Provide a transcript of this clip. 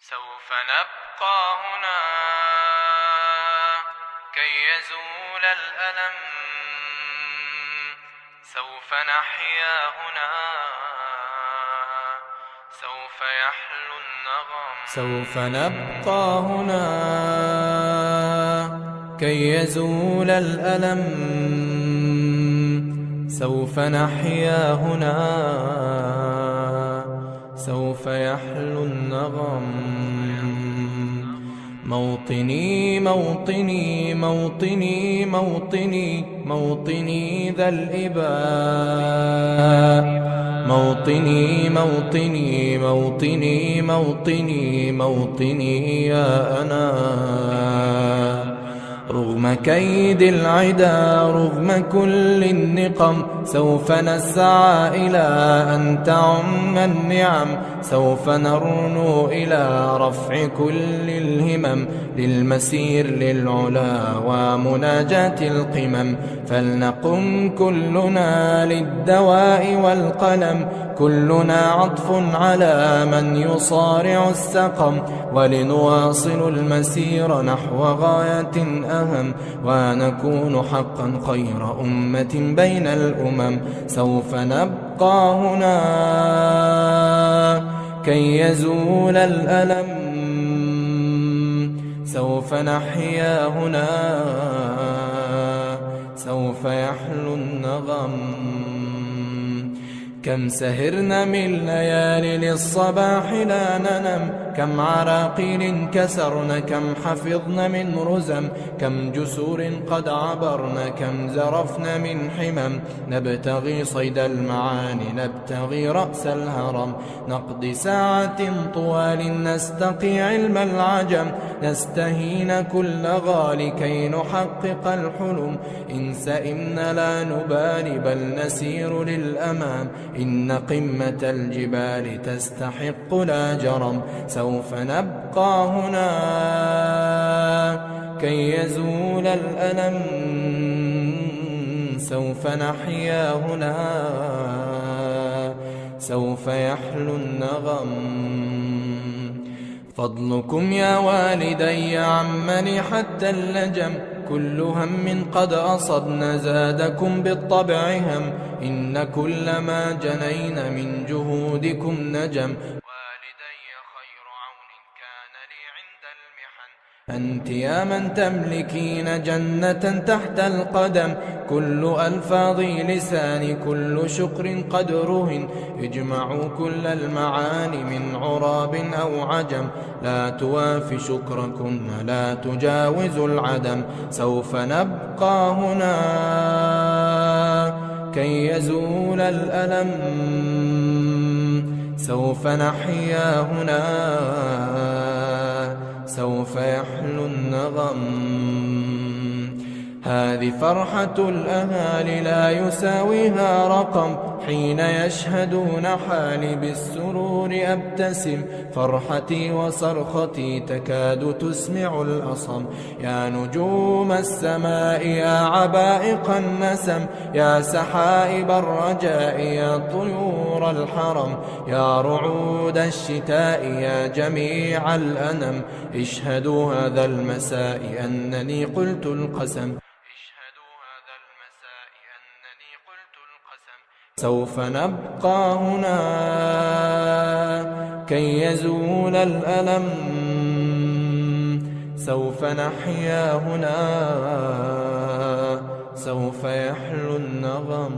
سوف نبقى هنا كي يزول الألم، سوف نحيا هنا، سوف يحلو النغم. سوف نبقى هنا كي يزول الألم، سوف نحيا هنا، سوف يحلو النغم. موطني موطني موطني موطني موطني ذا الإباء، موطني موطني موطني موطني موطني يا أنا. رغم كيد العدا رغم كل النقم، سوف نسعى إلى أن تعم النعم، سوف نرنو إلى رفع كل الهمم، للمسير للعلا ومناجاة القمم. فلنقم كلنا للدواء والقلم، كلنا عطف على من يصارع السقم، ولنواصل المسير نحو غاية أهم، ونكون حقا خير أمة بين الأمم. سوف نبقى هنا كي يزول الألم، سوف نحيا هنا، سوف يحلو النغم. كم سهرنا من ليالي للصباح لا ننم، كم عراقيل كسرن، كم حفظن من رزم، كم جسور قد عبرن، كم زرفن من حمم. نبتغي صيد المعاني، نبتغي رأس الهرم، نقضي ساعة طوال نستقي علم العجم، نستهين كل غال كي نحقق الحلم. إن سئمنا لا نبالي بل نسير للأمام، إن قمة الجبال تستحق لا جرم. سوف نبقى هنا كي يزول الألم، سوف نحيا هنا، سوف يحلو النغم. فضلكم يا والدي عمني حتى اللجم، كل هم قد أصبنا زادكم بالطبع هم، إن كل ما جنين من جهودكم نجم. والدي خير عون كان لي عند المحن، أنت يا من تملكين جنة تحت القدم. كل ألفاظ لساني كل شكر قد رهن، اجمعوا كل المعاني من عراب أو عجم، لا توافي شكركن لا تجاوز العدم. سوف نبقى هنا كي يزول الألم، سوف نحيا هنا، سوف يحلو النغم. هذه فرحة الأهالي لا يساويها رقم، حين يشهدون حالي بالسرور أبتسم، فرحتي وصرختي تكاد تسمع الأصم. يا نجوم السماء يا عبائق النسم، يا سحائب الرجاء يا طيور الحرم، يا رعود الشتاء يا جميع الأنم، اشهدوا هذا المساء أنني قلت القسم. سوف نبقى هنا كي يزول الألم، سوف نحيا هنا، سوف يحلو النغم.